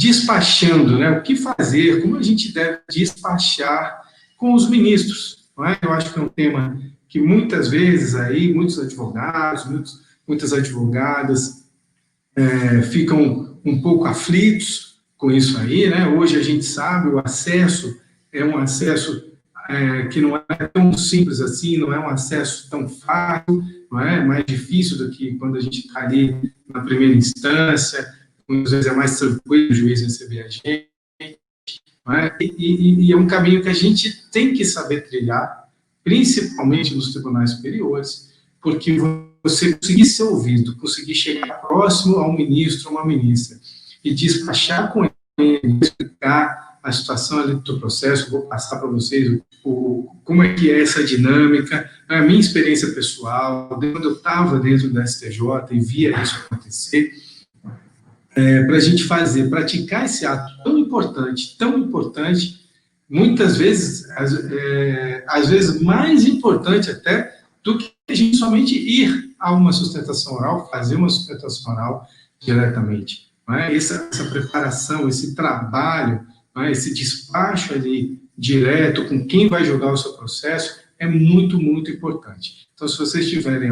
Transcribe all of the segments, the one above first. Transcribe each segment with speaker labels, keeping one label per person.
Speaker 1: despachando, né? O que fazer, como a gente deve despachar com os ministros, não é? Eu acho que é um tema que muitas vezes aí, muitos advogados, muitas advogadas ficam um pouco aflitos com isso aí, né? Hoje a gente sabe, o acesso é um acesso que não é tão simples assim, não é um acesso tão fácil, não é mais difícil do que quando a gente está ali na primeira instância, muitas vezes é mais tranquilo o juiz receber a gente, não é? E é um caminho que a gente tem que saber trilhar, principalmente nos tribunais superiores, porque você conseguir ser ouvido, conseguir chegar próximo ao ministro ou uma ministra e despachar com ele, explicar a situação ali do processo, vou passar para vocês como é que é essa dinâmica, a minha experiência pessoal, quando eu estava dentro do STJ e via isso acontecer, para a gente praticar esse ato tão importante, muitas vezes, às vezes mais importante até do que a gente somente ir a uma sustentação oral, fazer uma sustentação oral diretamente. Não é? Essa preparação, esse trabalho, não é? Esse despacho ali direto com quem vai julgar o seu processo é muito, muito importante. Então, se vocês tiverem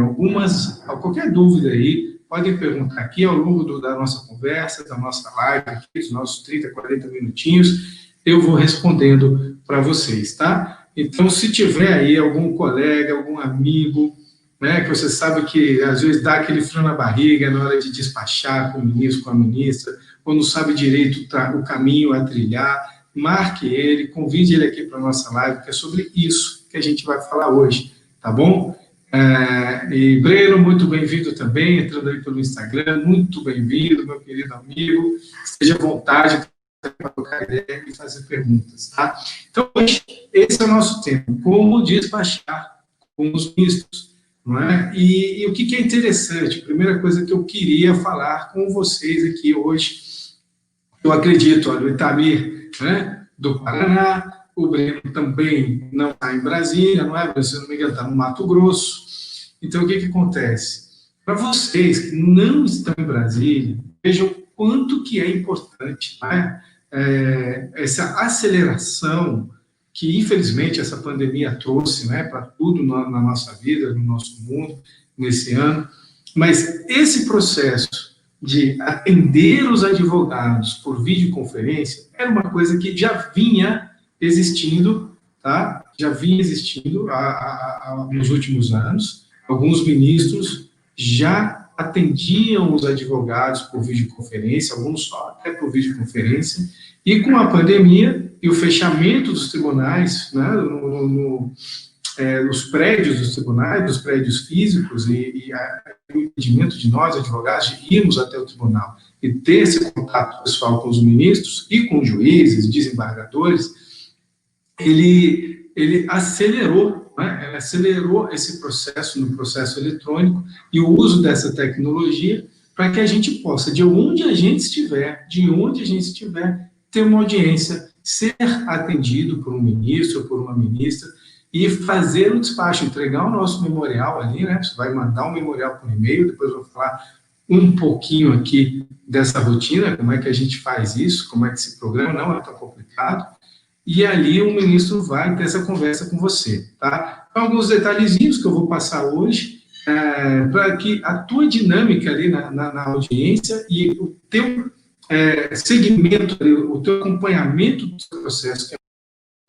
Speaker 1: qualquer dúvida aí, podem perguntar aqui ao longo da nossa conversa, da nossa live, aqui, dos nossos 30, 40 minutinhos, eu vou respondendo para vocês, tá? Então, se tiver aí algum colega, algum amigo, né, que você sabe que às vezes dá aquele frio na barriga na hora de despachar com o ministro, com a ministra, ou não sabe direito o caminho a trilhar, marque ele, convide ele aqui para a nossa live, que é sobre isso que a gente vai falar hoje, tá bom? E Breno, muito bem-vindo também, entrando aí pelo Instagram, muito bem-vindo, meu querido amigo, esteja à vontade para trocar ideia e fazer perguntas, tá? Então, hoje, esse é o nosso tema, como despachar com os ministros, não é? E o que é interessante, a primeira coisa que eu queria falar com vocês aqui hoje, eu acredito, olha, o Itamir, né, do Paraná, o Breno também não está em Brasília, não é? Se eu não me engano, está no Mato Grosso. Então, o que acontece? Para vocês que não estão em Brasília, vejam o quanto que é importante, né? Essa aceleração que, infelizmente, essa pandemia trouxe, né, para tudo na nossa vida, no nosso mundo, nesse ano. Mas esse processo de atender os advogados por videoconferência era uma coisa que já vinha existindo, tá? Já vinha existindo nos últimos anos. Alguns ministros já atendiam os advogados por videoconferência, alguns só até por videoconferência, e com a pandemia e o fechamento dos tribunais, né, nos prédios dos tribunais, dos prédios físicos, e o impedimento de nós, advogados, de irmos até o tribunal e ter esse contato pessoal com os ministros e com os juízes, desembargadores, ele acelerou, né? Ele acelerou esse processo no processo eletrônico e o uso dessa tecnologia para que a gente possa, de onde a gente estiver, ter uma audiência, ser atendido por um ministro ou por uma ministra e fazer o despacho, entregar o nosso memorial ali, né? Você vai mandar um memorial por e-mail, depois eu vou falar um pouquinho aqui dessa rotina, como é que a gente faz isso, como é que se programa, não é tão complicado. E ali o ministro vai ter essa conversa com você, tá? Então, alguns detalhezinhos que eu vou passar hoje, para que a tua dinâmica ali na audiência e o teu segmento, o teu acompanhamento do seu processo, que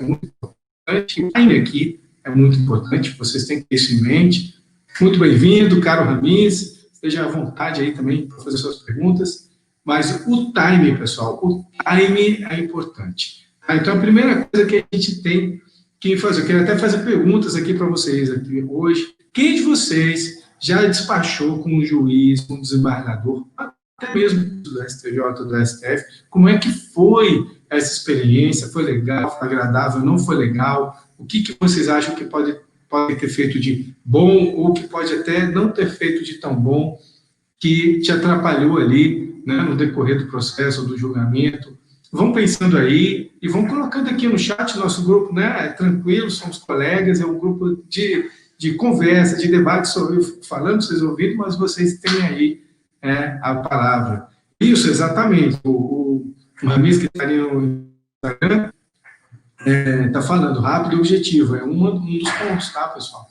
Speaker 1: é muito importante, o time aqui é muito importante, vocês têm que ter isso em mente. Muito bem-vindo, Caro Ramis, esteja à vontade aí também para fazer suas perguntas, mas o time, pessoal, o time é importante. Então, a primeira coisa que a gente tem que fazer, eu quero até fazer perguntas aqui para vocês aqui hoje. Quem de vocês já despachou com um juiz, com um desembargador, até mesmo do STJ, do STF, como é que foi essa experiência? Foi legal, foi agradável, não foi legal? O que vocês acham que pode ter feito de bom ou que pode até não ter feito de tão bom, que te atrapalhou ali, né, no decorrer do processo, do julgamento? Vão pensando aí e vão colocando aqui no chat, nosso grupo, né, é tranquilo, somos colegas, é um grupo de conversa, de debate, sou eu falando, vocês ouviram, mas vocês têm aí a palavra. Isso, exatamente. uma vez que está ali no Instagram, está falando rápido e objetivo, é um dos pontos, tá, pessoal?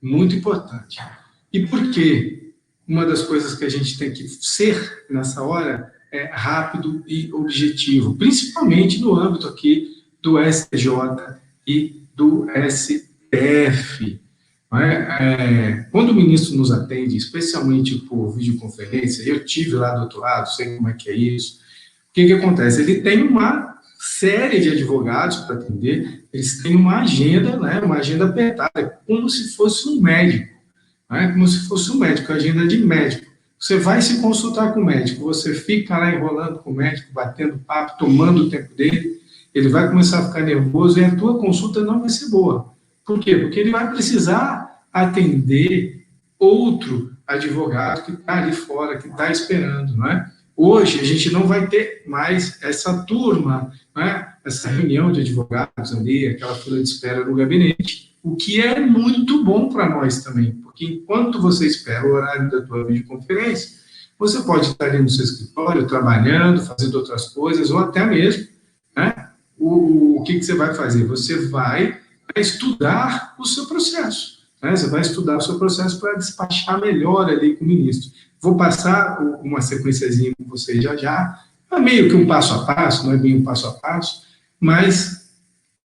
Speaker 1: Muito importante. E por quê? Uma das coisas que a gente tem que ser nessa hora é rápido e objetivo, principalmente no âmbito aqui do STJ e do STF. Quando o ministro nos atende, especialmente por videoconferência, eu tive lá do outro lado, sei como é que é isso, o que acontece? Ele tem uma série de advogados para atender, eles têm uma agenda, né, uma agenda apertada, como se fosse um médico, né, como se fosse um médico, agenda de médico. Você vai se consultar com o médico, você fica lá enrolando com o médico, batendo papo, tomando o tempo dele, ele vai começar a ficar nervoso e a tua consulta não vai ser boa. Por quê? Porque ele vai precisar atender outro advogado que está ali fora, que está esperando, não é? Hoje, a gente não vai ter mais essa turma, né? Essa reunião de advogados ali, aquela fila de espera no gabinete, o que é muito bom para nós também, porque enquanto você espera o horário da tua videoconferência, você pode estar ali no seu escritório, trabalhando, fazendo outras coisas, ou até mesmo, né? O que você vai fazer? Você vai estudar o seu processo, né? Você vai estudar o seu processo para despachar melhor ali com o ministro. Vou passar uma sequenciazinha com vocês já. É meio que um passo a passo, não é bem um passo a passo, mas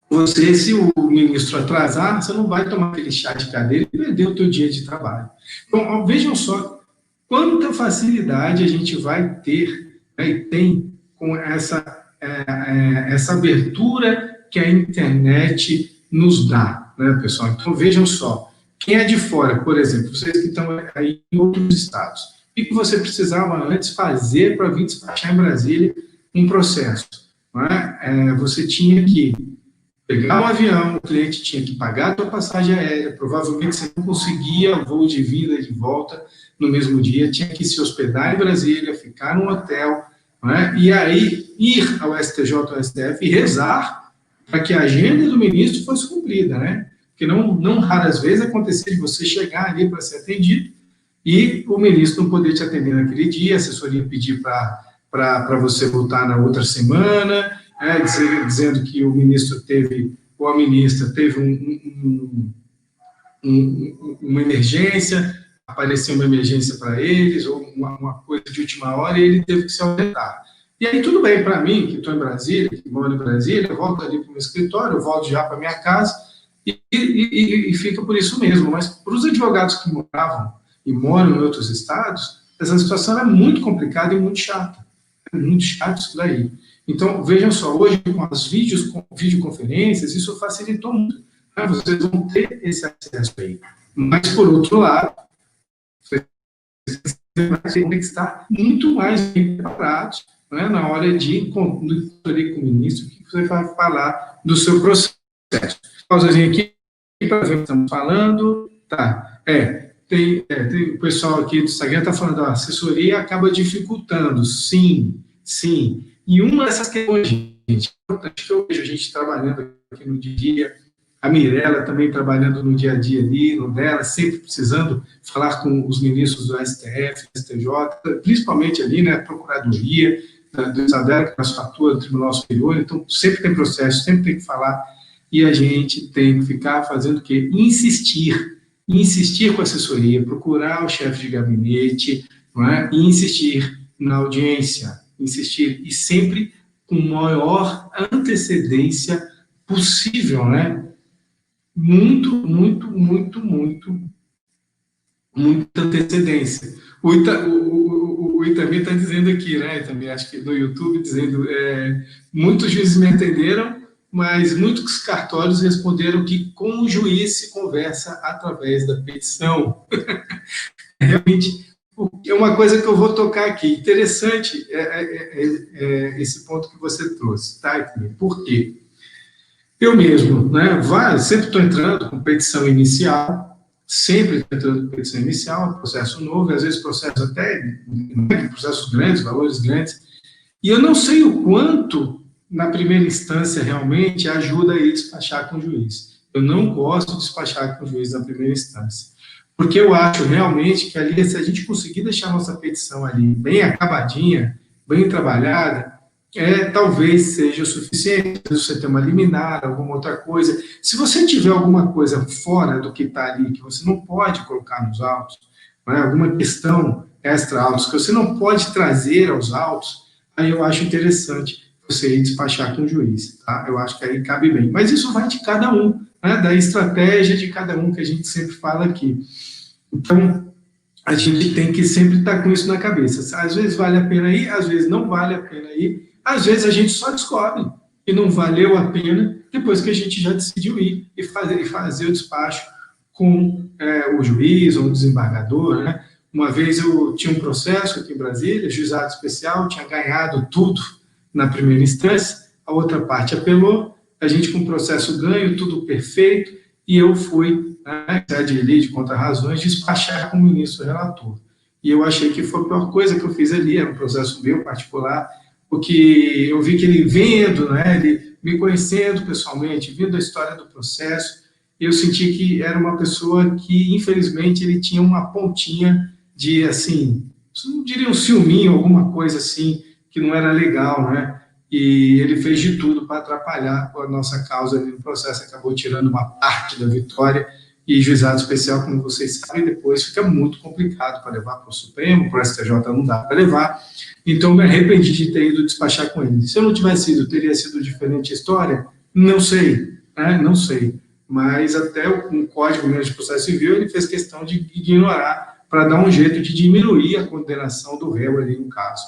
Speaker 1: você, se o ministro atrasar, você não vai tomar aquele chá de cadeira e perder o teu dia de trabalho. Então, vejam só quanta facilidade a gente vai ter, né, e tem com essa abertura que a internet nos dá, né, pessoal? Então, vejam só, quem é de fora, por exemplo, vocês que estão aí em outros estados, o que você precisava antes fazer para vir despachar em Brasília um processo? Não é? Você tinha que pegar um avião, o cliente tinha que pagar a sua passagem aérea, provavelmente você não conseguia voo de vida e de volta no mesmo dia, tinha que se hospedar em Brasília, ficar num hotel, não é? E aí ir ao STJ ou ao STF e rezar para que a agenda do ministro fosse cumprida, né? Porque não raras vezes acontecia de você chegar ali para ser atendido e o ministro não poder te atender naquele dia, a assessoria pedir para você voltar na outra semana, dizendo que o ministro teve, ou a ministra teve uma emergência, apareceu uma emergência para eles, ou uma coisa de última hora, e ele teve que se ausentar. E aí tudo bem para mim, que estou em Brasília, que moro em Brasília, eu volto ali para o meu escritório, eu volto já para minha casa, e fica por isso mesmo. Mas para os advogados que moravam e moram em outros estados, essa situação é muito complicada e muito chata. É muito chato isso daí. Então, vejam só, hoje com as videoconferências, isso facilitou muito, né? Vocês vão ter esse acesso aí. Mas, por outro lado, vocês têm que estar muito mais bem preparados, né, na hora de encontrar com o ministro, o que você vai falar do seu processo. Pausazinha aqui, para ver o que estamos falando. Tá, tem o pessoal aqui do Instagram está falando, a assessoria acaba dificultando. Sim. E uma dessas questões, gente, que eu vejo a gente trabalhando aqui no dia a dia, a Mirella também trabalhando no dia a dia ali, no dela, sempre precisando falar com os ministros do STF, do STJ, principalmente ali, né, a Procuradoria do Estado, que atua no Tribunal Superior, então sempre tem processo, sempre tem que falar, e a gente tem que ficar fazendo o quê? Insistir com a assessoria, procurar o chefe de gabinete, não é? E insistir na audiência, insistir, e sempre com maior antecedência possível, né? Muita antecedência. O Itamir está dizendo aqui, né? Também acho que no YouTube, dizendo muitos juízes me entenderam, mas muitos cartórios responderam que com o juiz se conversa através da petição. Realmente, é uma coisa que eu vou tocar aqui. Interessante esse ponto que você trouxe, tá, Itamir? Por quê? Eu mesmo, né, sempre estou entrando com petição inicial, processo novo, às vezes processo até, processos grandes, valores grandes, e eu não sei o quanto, na primeira instância, realmente ajuda a ir despachar com o juiz. Eu não gosto de despachar com o juiz na primeira instância, porque eu acho realmente que ali, se a gente conseguir deixar a nossa petição ali bem acabadinha, bem trabalhada, talvez seja o suficiente. Se você tem uma liminar, alguma outra coisa. Se você tiver alguma coisa fora do que está ali, que você não pode colocar nos autos, alguma questão extra-autos que você não pode trazer aos autos, aí eu acho interessante você ir despachar com o juiz, tá? Eu acho que aí cabe bem. Mas isso vai de cada um, da estratégia de cada um que a gente sempre fala aqui. Então, a gente tem que sempre estar com isso na cabeça. Às vezes vale a pena ir, às vezes não vale a pena ir, às vezes a gente só descobre que não valeu a pena depois que a gente já decidiu ir e fazer o despacho com o juiz ou o desembargador, né? Uma vez eu tinha um processo aqui em Brasília, juizado especial, tinha ganhado tudo na primeira instância, a outra parte apelou, a gente com o processo ganho, tudo perfeito, e eu fui, de contra-razões, despachar com o ministro relator. E eu achei que foi a pior coisa que eu fiz ali, era um processo meu particular, porque eu vi que ele vendo, ele me conhecendo pessoalmente, vendo a história do processo, eu senti que era uma pessoa que, infelizmente, ele tinha uma pontinha de, assim, não diria um ciúminho, alguma coisa assim, que não era legal, E ele fez de tudo para atrapalhar a nossa causa ali no processo, acabou tirando uma parte da vitória, e juizado especial, como vocês sabem, depois fica muito complicado para levar para o Supremo, para o STJ não dá para levar, então me arrependi de ter ido despachar com ele. Se eu não tivesse ido, teria sido diferente a história? Não sei, não sei, mas até o Código mesmo de Processo Civil, ele fez questão de ignorar, para dar um jeito de diminuir a condenação do réu ali no caso.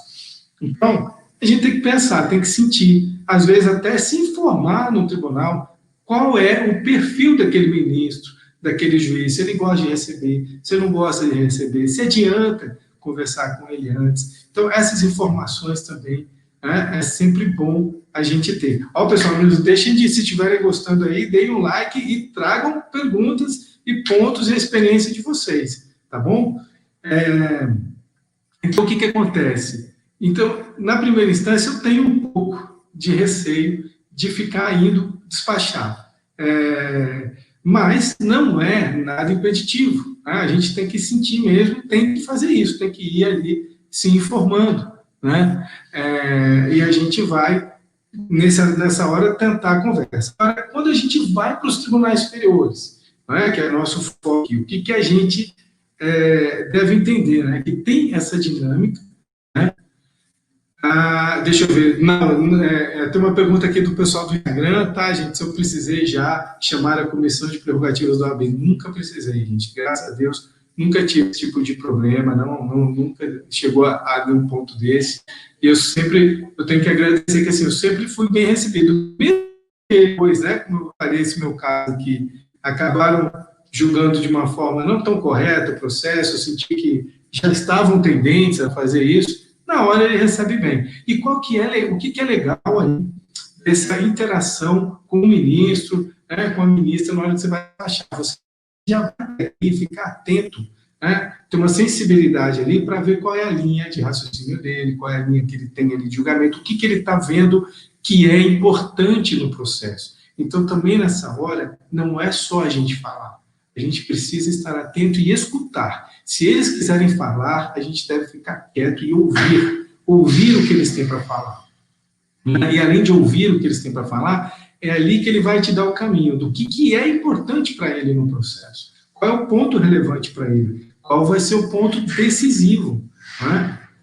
Speaker 1: Então, a gente tem que pensar, tem que sentir, às vezes até se informar no tribunal qual é o perfil daquele ministro, daquele juiz, se ele gosta de receber, se ele não gosta de receber, se adianta conversar com ele antes. Então, essas informações também é sempre bom a gente ter. Pessoal, não deixem de, se estiverem gostando aí, deem um like e tragam perguntas e pontos e a experiência de vocês, tá bom? Então, o que acontece? Então, na primeira instância, eu tenho um pouco de receio de ficar indo despachar. Mas não é nada impeditivo. A gente tem que sentir mesmo, tem que fazer isso, tem que ir ali se informando. E a gente vai, nessa hora, tentar a conversa. Agora, quando a gente vai para os tribunais superiores, que é nosso foco, o que a gente deve entender, que tem essa dinâmica. Deixa eu ver. Tem uma pergunta aqui do pessoal do Instagram, tá, gente? Se eu precisei já chamar a comissão de prerrogativas do OAB. Nunca precisei, gente. Graças a Deus, nunca tive esse tipo de problema, nunca chegou a um ponto desse. E eu tenho que agradecer que, assim, eu sempre fui bem recebido. Mesmo depois, como eu falei, esse meu caso aqui, acabaram julgando de uma forma não tão correta o processo, eu senti que já estavam tendentes a fazer isso. Na hora ele recebe bem. E o que é legal aí? Essa interação com o ministro, com a ministra, na hora que você vai achar. Você já vai ficar atento, ter uma sensibilidade ali para ver qual é a linha de raciocínio dele, qual é a linha que ele tem ali de julgamento, o que ele está vendo que é importante no processo. Então, também nessa hora, não é só a gente falar. A gente precisa estar atento e escutar. Se eles quiserem falar, a gente deve ficar quieto e ouvir o que eles têm para falar. E além de ouvir o que eles têm para falar, é ali que ele vai te dar o caminho do que é importante para ele no processo. Qual é o ponto relevante para ele? Qual vai ser o ponto decisivo?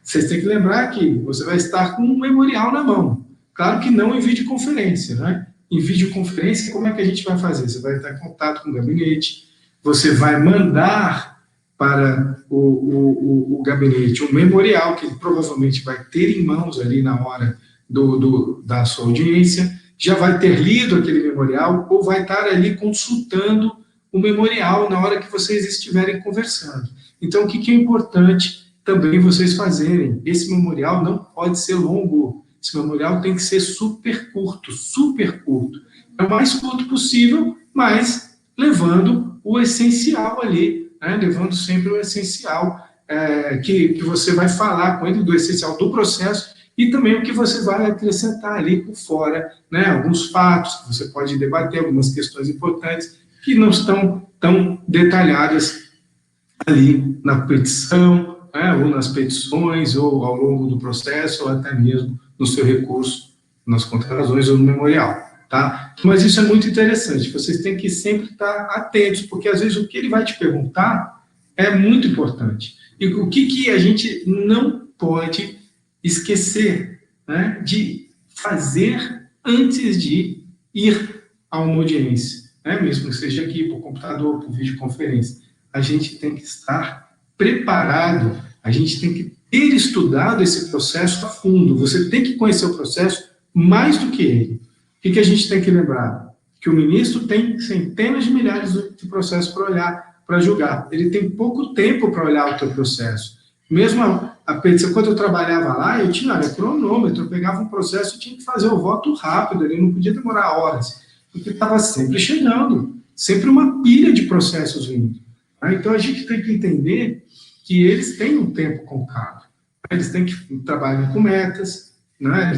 Speaker 1: Vocês têm que lembrar que você vai estar com um memorial na mão. Claro que não em videoconferência, Em videoconferência, como é que a gente vai fazer? Você vai estar em contato com o gabinete, você vai mandar para o gabinete um memorial que ele provavelmente vai ter em mãos ali na hora da sua audiência, já vai ter lido aquele memorial ou vai estar ali consultando o memorial na hora que vocês estiverem conversando. Então, o que é importante também vocês fazerem? Esse memorial não pode ser longo, esse memorial tem que ser super curto. É o mais curto possível, mas levando o essencial ali, levando sempre o essencial que você vai falar com ele, do essencial do processo, e também o que você vai acrescentar ali por fora, alguns fatos que você pode debater, algumas questões importantes que não estão tão detalhadas ali na petição né, ou nas petições, ou ao longo do processo, ou até mesmo no seu recurso, nas contrarrazões ou no memorial, tá? Mas isso é muito interessante, vocês têm que sempre estar atentos, porque às vezes o que ele vai te perguntar é muito importante. E o que a gente não pode esquecer, né, de fazer antes de ir a uma audiência, né, mesmo que seja aqui por computador, por videoconferência. A gente tem que estar preparado, a gente tem que ter estudado esse processo a fundo, você tem que conhecer o processo mais do que ele. O que a gente tem que lembrar? Que o ministro tem centenas de milhares de processos para olhar, para julgar. Ele tem pouco tempo para olhar o teu processo. Mesmo a petição, quando eu trabalhava lá, eu tinha cronômetro, eu pegava um processo e tinha que fazer o voto rápido, ele não podia demorar horas, porque estava sempre chegando, sempre uma pilha de processos vindo. Então a gente tem que entender que eles têm um tempo contado, eles têm que trabalhar com metas, né?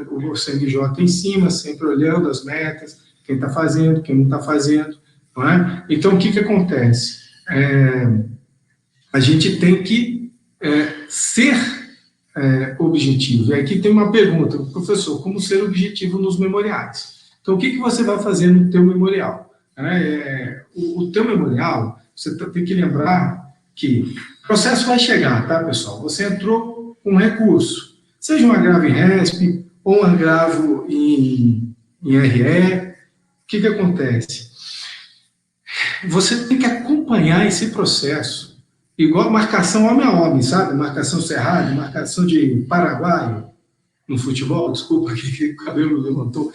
Speaker 1: O CNJ em cima, sempre olhando as metas, quem está fazendo, quem não está fazendo. Não é? Então, o que acontece? A gente tem que ser objetivo. E aqui tem uma pergunta, professor, como ser objetivo nos memoriais? Então, o que você vai fazer no teu memorial? O teu memorial, você tem que lembrar que o processo vai chegar, tá, pessoal? Você entrou com um recurso, seja um agravo em RESP ou um agravo em RE. O que acontece? Você tem que acompanhar esse processo, igual marcação homem a homem, sabe? Marcação cerrada, marcação de paraguaio no futebol, desculpa que o cabelo levantou.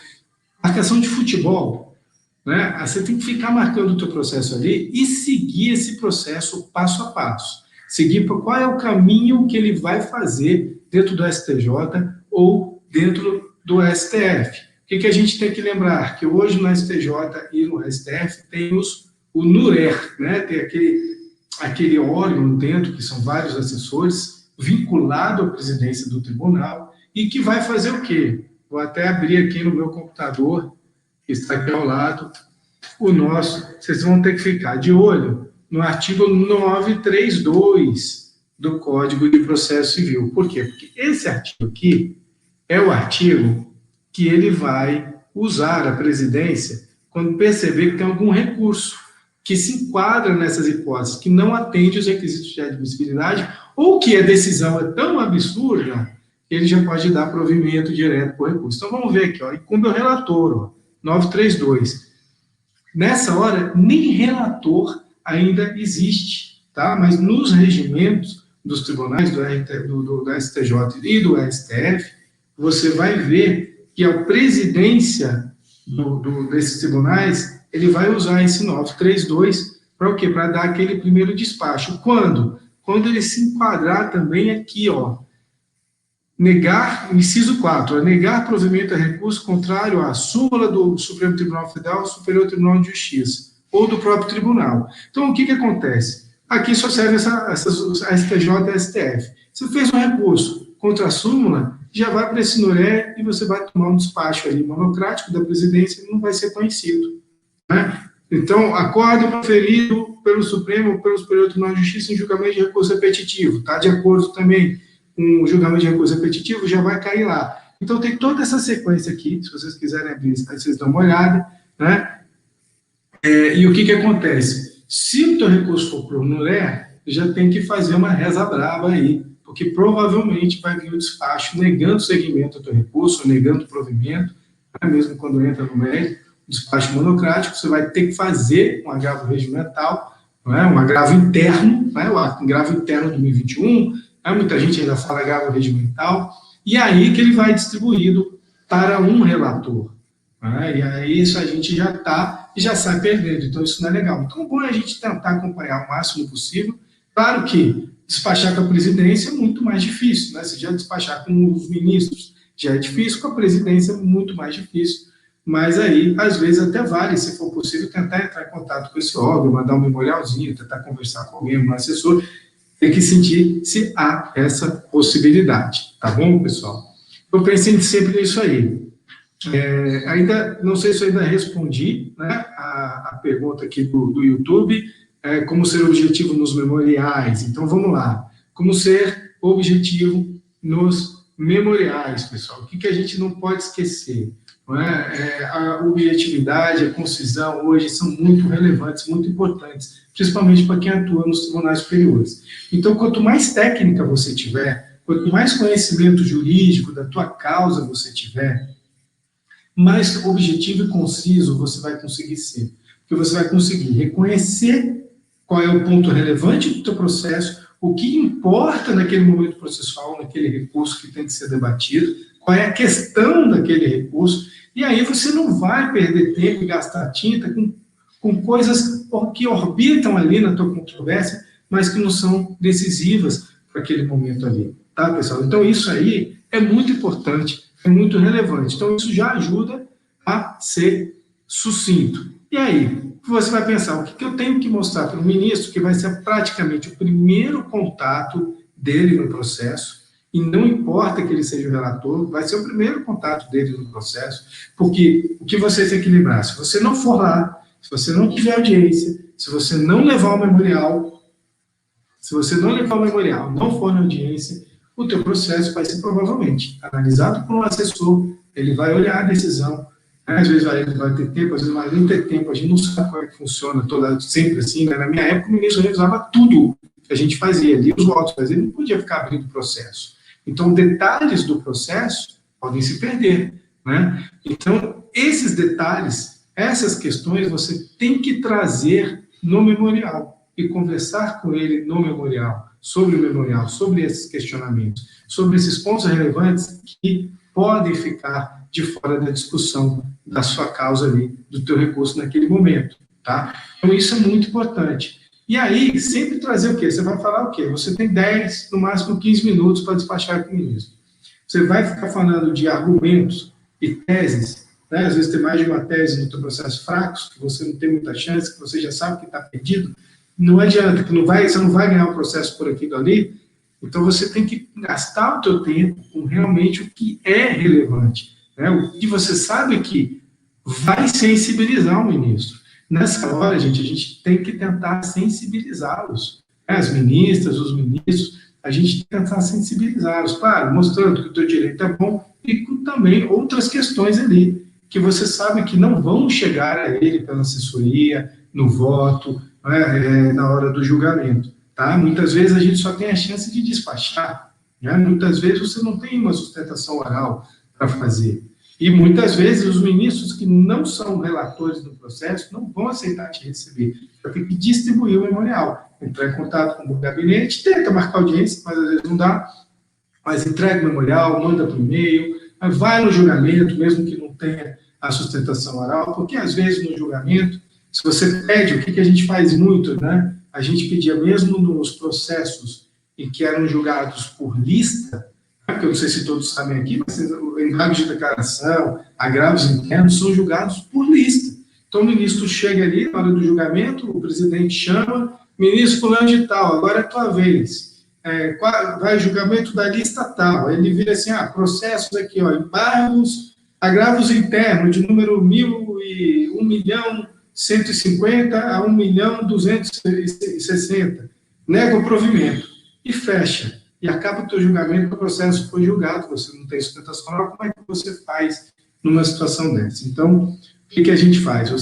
Speaker 1: Marcação de futebol, né? Você tem que ficar marcando o teu processo ali e seguir esse processo passo a passo. Seguir qual é o caminho que ele vai fazer dentro do STJ ou dentro do STF. O que a gente tem que lembrar? Que hoje no STJ e no STF temos o NURER, né? Tem aquele órgão dentro, que são vários assessores, vinculado à presidência do tribunal, e que vai fazer o quê? Vou até abrir aqui no meu computador, que está aqui ao lado, o nosso. Vocês vão ter que ficar de olho no artigo 932 do Código de Processo Civil. Por quê? Porque esse artigo aqui é o artigo que ele vai usar a presidência quando perceber que tem algum recurso que se enquadra nessas hipóteses, que não atende os requisitos de admissibilidade, ou que a decisão é tão absurda que ele já pode dar provimento direto para o recurso. Então, vamos ver aqui, ó, incumbe o relator, ó, 932. Nessa hora, nem relator ainda existe, tá? Mas nos regimentos dos tribunais do STJ e do STF, você vai ver que a presidência desses tribunais, ele vai usar esse 932 para o quê? Para dar aquele primeiro despacho. Quando? Quando ele se enquadrar também aqui, ó, negar, inciso 4, negar provimento a recurso contrário à súmula do Supremo Tribunal Federal, Superior Tribunal de Justiça, ou do próprio tribunal. Então, o que acontece? Aqui só serve essas STJ e STF. Você fez um recurso contra a súmula, já vai para esse NURER e você vai tomar um despacho ali monocrático da presidência e não vai ser conhecido. Né? Então, acordo proferido pelo Supremo ou pelo Superior Tribunal de Justiça em julgamento de recurso repetitivo. Está de acordo também com o julgamento de recurso repetitivo, já vai cair lá. Então, tem toda essa sequência aqui, se vocês quiserem abrir, aí vocês dão uma olhada, né? E o que acontece? Se o teu recurso for para o NURER, já tem que fazer uma reza braba aí, porque provavelmente vai vir o despacho negando segmento ao teu recurso, negando o provimento, né? Mesmo quando entra no mérito, despacho monocrático, você vai ter que fazer um agravo regimental, não é? Um agravo interno, né? O agravo interno 2021, né? Muita gente ainda fala agravo regimental, e aí que ele vai distribuído para um relator. Né? E aí isso a gente já sai perdendo, então isso não é legal. Então, bom é a gente tentar acompanhar o máximo possível. Claro que despachar com a presidência é muito mais difícil, né? Se já despachar com os ministros já é difícil, com a presidência é muito mais difícil. Mas aí, às vezes, até vale, se for possível, tentar entrar em contato com esse órgão, mandar um memorialzinho, tentar conversar com alguém, um assessor, tem que sentir se há essa possibilidade, tá bom, pessoal? Eu pensei sempre nisso aí. Ainda, não sei se eu ainda respondi, né, a pergunta aqui do YouTube, como ser objetivo nos memoriais. Então, vamos lá. como ser objetivo nos memoriais, pessoal. O que a gente não pode esquecer? Não é? A objetividade, a concisão, hoje, são muito relevantes, muito importantes, principalmente para quem atua nos tribunais superiores. Então, quanto mais técnica você tiver, quanto mais conhecimento jurídico da tua causa você tiver, mais objetivo e conciso você vai conseguir ser. Porque você vai conseguir reconhecer qual é o ponto relevante do teu processo, o que importa naquele momento processual, naquele recurso que tem que ser debatido, qual é a questão daquele recurso, e aí você não vai perder tempo e gastar tinta com coisas que orbitam ali na tua controvérsia, mas que não são decisivas para aquele momento ali, tá, pessoal? Então, isso aí é muito importante, é muito relevante. Então, isso já ajuda a ser sucinto. E aí, você vai pensar, o que eu tenho que mostrar para o ministro, que vai ser praticamente o primeiro contato dele no processo, e não importa que ele seja o relator, vai ser o primeiro contato dele no processo, porque o que você tem que lembrar, se você não for lá, se você não tiver audiência, se você não levar o memorial, não for na audiência, o teu processo vai ser provavelmente analisado por um assessor, ele vai olhar a decisão, às vezes vai ter tempo, às vezes vai não ter tempo, a gente não sabe como é que funciona, sempre assim, né? Na minha época o ministro revisava tudo que a gente fazia, ali os votos, mas ele não podia ficar abrindo o processo. Então, detalhes do processo podem se perder, né? Então, esses detalhes, essas questões, você tem que trazer no memorial e conversar com ele no memorial, sobre esses questionamentos, sobre esses pontos relevantes que podem ficar de fora da discussão da sua causa ali, do teu recurso naquele momento, tá? Então, isso é muito importante. E aí, sempre trazer o quê? Você vai falar o quê? Você tem 10, no máximo 15 minutos para despachar com o ministro. Você vai ficar falando de argumentos e teses, né? Às vezes tem mais de uma tese no teu processo fracos, que você não tem muita chance, que você já sabe que está perdido. Não adianta, que você não vai ganhar o processo por aqui e ali. Então, você tem que gastar o teu tempo com realmente o que é relevante, né? O que você sabe que vai sensibilizar o ministro. Nessa hora, a gente tem que tentar sensibilizá-los, né? As ministras, os ministros, a gente tem que tentar sensibilizá-los, claro, mostrando que o teu direito é bom e com também outras questões ali, que você sabe que não vão chegar a ele pela assessoria, no voto, né, na hora do julgamento. Tá? Muitas vezes a gente só tem a chance de despachar, né? Muitas vezes você não tem uma sustentação oral para fazer. E muitas vezes os ministros que não são relatores do processo não vão aceitar te receber. Vai ter que distribuir o memorial, entrar em contato com o gabinete, tenta marcar audiência, mas às vezes não dá, mas entrega o memorial, manda por e-mail, vai no julgamento, mesmo que não tenha a sustentação oral, porque às vezes no julgamento, se você pede, o que a gente faz muito, né? A gente pedia mesmo nos processos em que eram julgados por lista, que eu não sei se todos sabem aqui, mas engravos de declaração, agravos internos, são julgados por lista. Então, o ministro chega ali, na hora do julgamento, o presidente chama, ministro fulano de tal, agora é a tua vez. Vai julgamento da lista tal. Aí ele vira assim, processos aqui, embargos, agravos internos, de número 1.150.000 a 1.260.000. Nega o provimento e fecha. E acaba o teu julgamento, o processo foi julgado, você não tem sustentação oral, como é que você faz numa situação dessa? Então, o que a gente faz? A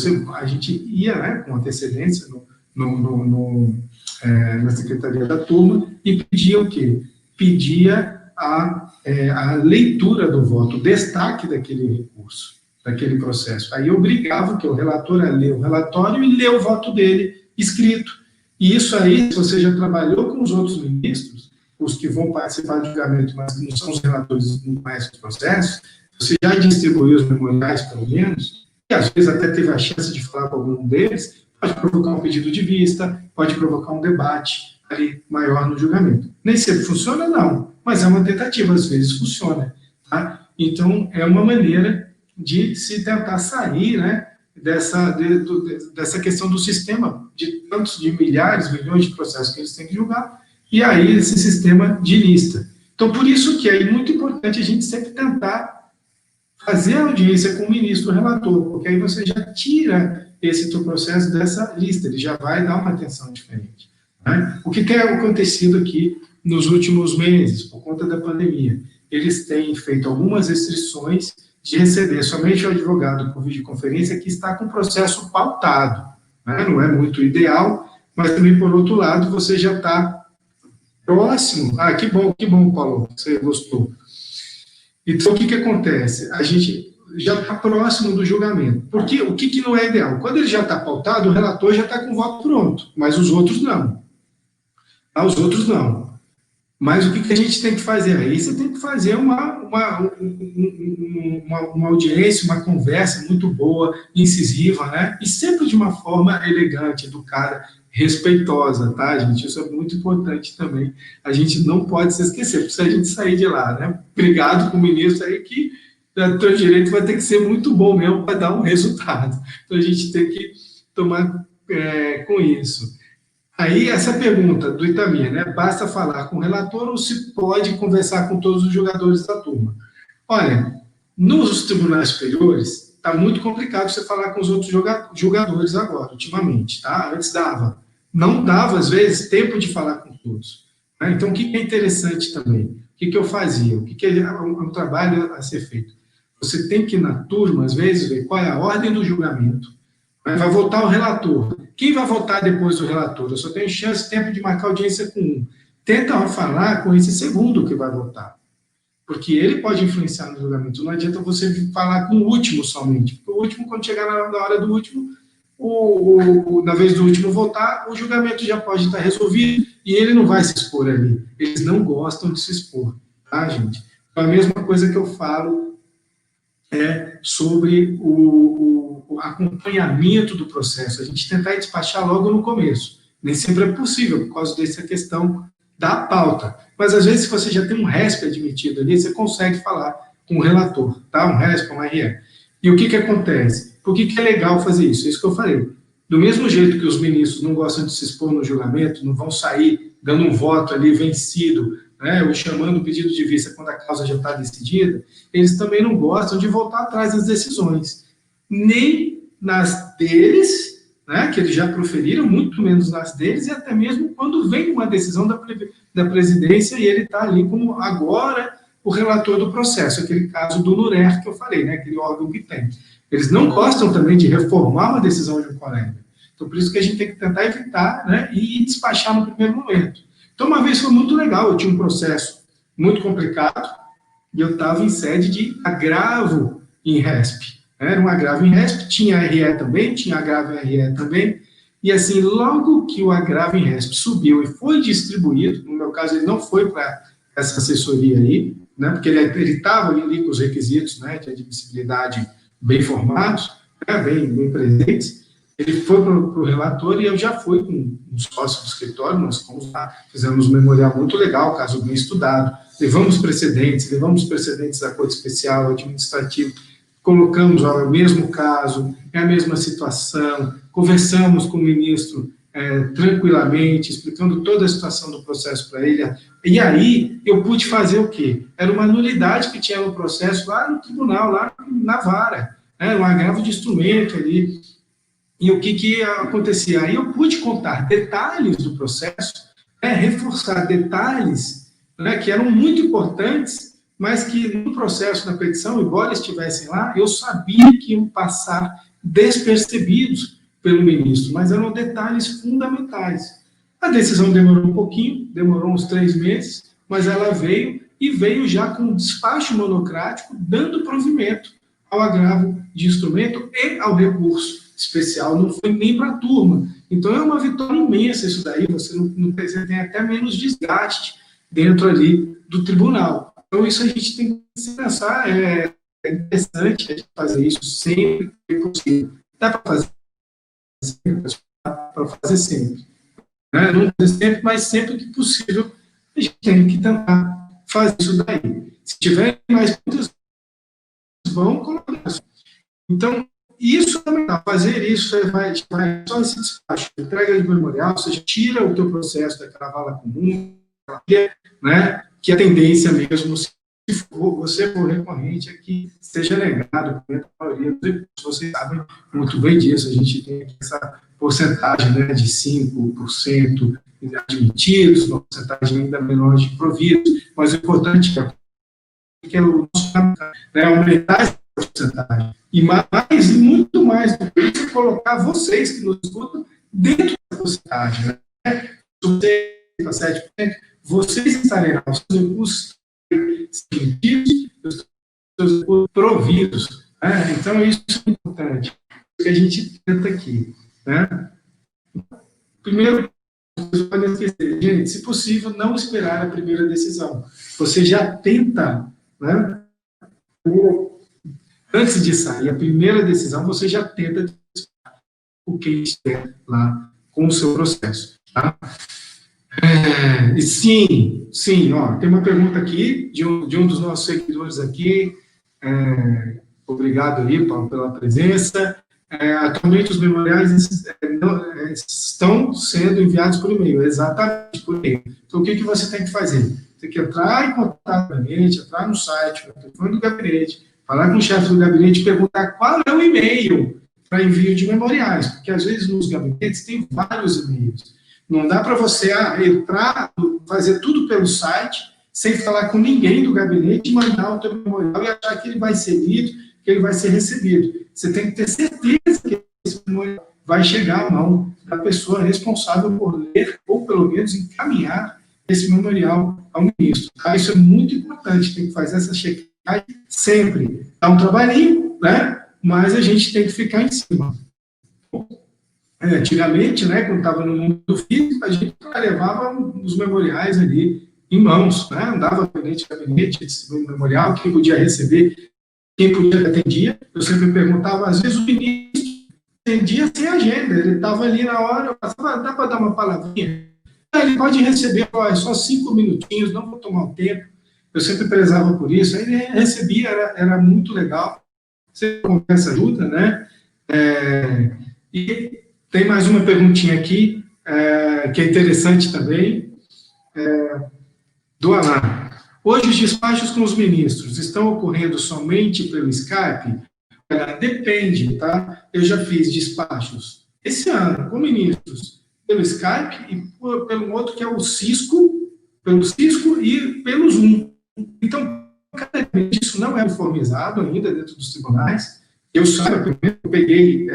Speaker 1: gente ia, né, com antecedência na secretaria da turma e pedia o quê? Pedia a leitura do voto, o destaque daquele recurso, daquele processo. Aí obrigava que o relator a ler o relatório e ler o voto dele escrito. E isso aí, se você já trabalhou com os outros ministros, os que vão participar do julgamento, mas que não são os relatores, não conhecem os processos, você já distribuiu os memoriais, pelo menos, e às vezes até teve a chance de falar com algum deles, pode provocar um pedido de vista, pode provocar um debate ali maior no julgamento. Nem sempre funciona, não, mas é uma tentativa, às vezes funciona. Tá? Então, é uma maneira de se tentar sair, né, dessa questão do sistema, de tantos de milhares, milhões de processos que eles têm que julgar, e aí esse sistema de lista. Então, por isso que é muito importante a gente sempre tentar fazer a audiência com o ministro relator, porque aí você já tira esse teu processo dessa lista, ele já vai dar uma atenção diferente. Né? O que tem acontecido aqui nos últimos meses, por conta da pandemia, eles têm feito algumas restrições de receber somente o advogado por videoconferência que está com o processo pautado, né? Não é muito ideal, mas também, por outro lado, você já está próximo. Ah, que bom, Paulo, você gostou. Então, o que acontece? A gente já está próximo do julgamento. Porque o que não é ideal? Quando ele já está pautado, o relator já está com o voto pronto, mas os outros não. Os outros não. Mas o que a gente tem que fazer? Aí você tem que fazer uma audiência, uma conversa muito boa, incisiva, né? E sempre de uma forma elegante, educada, respeitosa, tá, gente? Isso é muito importante também. A gente não pode se esquecer, precisa a gente sair de lá, né? Obrigado com o ministro aí que o teu direito vai ter que ser muito bom mesmo para dar um resultado. Então a gente tem que tomar com isso. Aí, essa pergunta do Itamir, né? Basta falar com o relator ou se pode conversar com todos os jogadores da turma? Olha, nos tribunais superiores, está muito complicado você falar com os outros jogadores agora, ultimamente, tá? Antes dava. Não dava, às vezes, tempo de falar com todos. Né? Então, o que é interessante também? O que eu fazia? O que é um trabalho a ser feito? Você tem que, na turma, às vezes, ver qual é a ordem do julgamento. Vai votar o relator. Quem vai votar depois do relator? Eu só tenho chance, tempo de marcar audiência com um. Tenta falar com esse segundo que vai votar. Porque ele pode influenciar no julgamento. Não adianta você falar com o último somente. Porque o último, quando chegar na hora do último, na vez do último votar, o julgamento já pode estar resolvido e ele não vai se expor ali. Eles não gostam de se expor, tá, gente? Então, a mesma coisa que eu falo sobre o acompanhamento do processo, a gente tentar despachar logo no começo. Nem sempre é possível, por causa dessa questão da pauta. Mas, às vezes, se você já tem um RESP admitido ali, você consegue falar com o relator, tá? Um RESP, um RE. E o que acontece? Por que é legal fazer isso? É isso que eu falei. Do mesmo jeito que os ministros não gostam de se expor no julgamento, não vão sair dando um voto ali vencido, né, ou chamando o pedido de vista quando a causa já está decidida, eles também não gostam de voltar atrás das decisões. Nem nas deles, né, que eles já proferiram, muito menos nas deles, e até mesmo quando vem uma decisão da presidência e ele está ali como agora o relator do processo, aquele caso do NURER que eu falei, né, aquele órgão que tem. Eles não gostam também de reformar uma decisão de um colega. Então, por isso que a gente tem que tentar evitar, né, e despachar no primeiro momento. Então, uma vez foi muito legal, eu tinha um processo muito complicado e eu estava em sede de agravo em RESP. Era um agravo em RESP, tinha RE também, tinha agravo em RE também, e assim, logo que o agravo em RESP subiu e foi distribuído, no meu caso ele não foi para essa assessoria aí, né, porque ele estava ali com os requisitos, né, de admissibilidade bem formados, né, bem presentes, ele foi para o relator e eu já fui com um sócio do escritório, nós fomos lá, fizemos um memorial muito legal, caso bem estudado, levamos precedentes da Corte Especial, Administrativo, colocamos o mesmo caso, é a mesma situação, conversamos com o ministro tranquilamente, explicando toda a situação do processo para ele, e aí eu pude fazer o quê? Era uma nulidade que tinha no processo lá no tribunal, lá na vara, um agravo de instrumento ali. E o que acontecia? Aí eu pude contar detalhes do processo, reforçar detalhes, né, que eram muito importantes, mas que no processo da petição, embora estivessem lá, eu sabia que iam passar despercebidos pelo ministro, mas eram detalhes fundamentais. A decisão demorou um pouquinho, demorou uns 3 meses, mas ela veio já com um despacho monocrático, dando provimento ao agravo de instrumento e ao recurso especial, não foi nem para a turma. Então, é uma vitória imensa isso daí, você você tem até menos desgaste dentro ali do tribunal. Então, isso a gente tem que se pensar, é interessante a gente fazer isso sempre que possível. Dá para fazer sempre, né? Não fazer sempre, mas sempre que possível, a gente tem que tentar fazer isso daí. Se tiver mais muitas, vão colocar isso. Então, isso também dá. Fazer isso, você vai só esse despacho, entrega de memorial, ou seja, tira o teu processo daquela vala comum, né, que a tendência mesmo se você for recorrente, é que seja negado, porque a maioria dos recursos, vocês sabem muito bem disso, a gente tem aqui essa porcentagem, né, de 5% admitidos, uma porcentagem ainda menor de providos, mas o importante é o nosso, né, aumentar essa porcentagem. E mais, e muito mais do que isso, é colocar vocês que nos escutam dentro da porcentagem. Né? Se você está 7%, vocês estarem lá, os seus recursos sentidos, os seus recursos providos. Né? Então, isso é importante, que a gente tenta aqui. Né? Primeiro, vocês podem esquecer, gente, se possível, não esperar a primeira decisão. Você já tenta, né? Antes de sair a primeira decisão, você já tenta o que estiver lá com o seu processo. Tá? E sim, ó, tem uma pergunta aqui de um dos nossos seguidores aqui. Obrigado aí pela presença. Atualmente os memoriais estão sendo enviados por e-mail, exatamente por e-mail. Então, o que você tem que fazer? Tem que entrar em contato com o gabinete, entrar no site, no telefone do gabinete, falar com o chefe do gabinete e perguntar qual é o e-mail para envio de memoriais, porque às vezes nos gabinetes tem vários e-mails. Não dá para você entrar, fazer tudo pelo site, sem falar com ninguém do gabinete e mandar o teu memorial e achar que ele vai ser lido, que ele vai ser recebido. Você tem que ter certeza que esse memorial vai chegar à mão da pessoa responsável por ler, ou pelo menos encaminhar esse memorial ao ministro. Tá? Isso é muito importante, tem que fazer essa checagem sempre. Dá um trabalhinho, né? Mas a gente tem que ficar em cima. Antigamente, né, quando estava no mundo físico, a gente levava os memoriais ali em mãos, né? Andava gabinete, esse memorial, quem podia receber, quem podia atendia. Eu sempre perguntava, às vezes o ministro atendia sem agenda, ele estava ali na hora, eu passava, dá para dar uma palavrinha? Ele pode receber, é só 5 minutinhos, não vou tomar o tempo. Eu sempre prezava por isso, aí ele recebia, era muito legal. Você conversa ajuda, né? E tem mais uma perguntinha aqui, que é interessante também, do Alain. Hoje, os despachos com os ministros estão ocorrendo somente pelo Skype? Depende, tá? Eu já fiz despachos esse ano com ministros pelo Skype e pelo outro que é o Cisco, pelo Cisco e pelo Zoom. Então, isso não é uniformizado ainda dentro dos tribunais. Eu peguei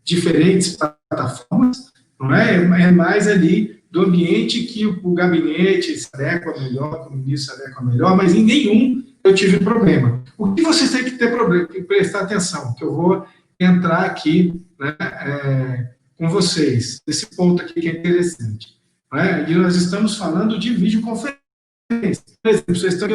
Speaker 1: diferentes plataformas, não é? É mais ali do ambiente que o gabinete se adequa melhor, que o ministro se adequa melhor, mas em nenhum eu tive problema. O que vocês têm que ter problema, tem que prestar atenção, que eu vou entrar aqui, né, com vocês, nesse ponto aqui que é interessante. Né? E nós estamos falando de videoconferência. Por exemplo, vocês estão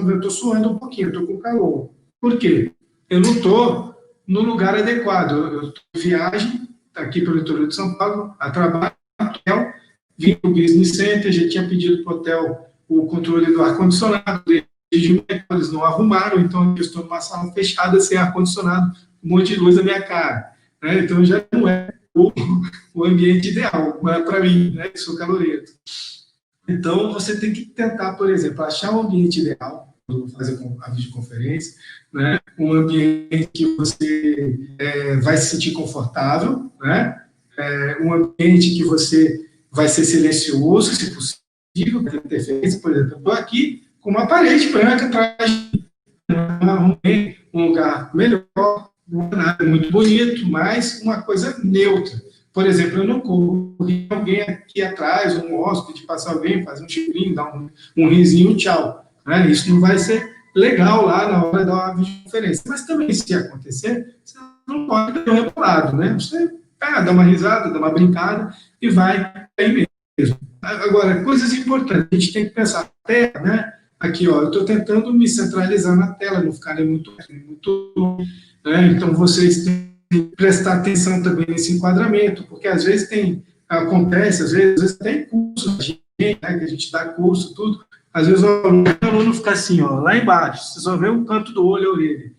Speaker 1: vendo, eu estou suando um pouquinho, estou com calor. Por quê? Eu não estou no lugar adequado. Eu estou em viagem, aqui pelo interior de São Paulo, a trabalho no hotel, vim para o Business Center, já tinha pedido para o hotel o controle do ar-condicionado, eles não arrumaram, então eu estou numa sala fechada, sem ar-condicionado, um monte de luz na minha cara. Né? Então já não é o ambiente ideal para mim, né? Que sou calorento. Então, você tem que tentar, por exemplo, achar um ambiente ideal, fazer a videoconferência, né? Um ambiente que você vai se sentir confortável, né? Um ambiente que você vai ser silencioso, se possível, para interferência. Por exemplo, eu estou aqui com uma parede branca atrás de um lugar melhor, não é nada muito bonito, mas uma coisa neutra. Por exemplo, eu não corri alguém aqui atrás, um hóspede, passar alguém, fazer um chifrinho, dar um risinho, tchau. Né? Isso não vai ser legal lá na hora da videoconferência. Mas também, se acontecer, você não pode ter um rebolado, né? Você dá uma risada, dá uma brincada e vai aí mesmo. Agora, coisas importantes, a gente tem que pensar até, né? Aqui, ó, eu estou tentando me centralizar na tela, não ficar muito né? Então, vocês têm prestar atenção também nesse enquadramento, porque às vezes acontece, às vezes tem curso, né, que a gente dá curso, tudo, às vezes o aluno fica assim, ó, lá embaixo, você só vê um canto do olho e a orelha.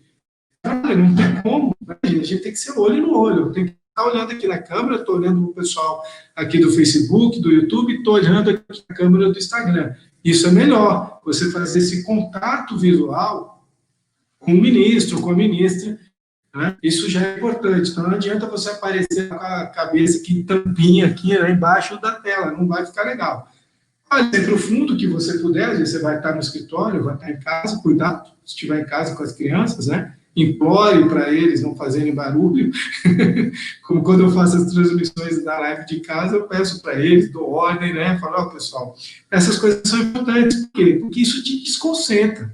Speaker 1: Não tem como, né? A gente tem que ser olho no olho, tem que estar olhando aqui na câmera, estou olhando o pessoal aqui do Facebook, do YouTube, estou olhando aqui na câmera do Instagram. Isso é melhor, você fazer esse contato visual com o ministro, com a ministra, né? Isso já é importante. Então, não adianta você aparecer com a cabeça aqui, tampinha aqui, né, embaixo da tela, não vai ficar legal. Olhe para o fundo que você puder, às vezes você vai estar no escritório, vai estar em casa, cuidado, se estiver em casa com as crianças, né? Implore para eles não fazerem barulho. Como quando eu faço as transmissões da live de casa, eu peço para eles, dou ordem, né? Falo, ó, pessoal, essas coisas são importantes. Por quê? Porque isso te desconcentra.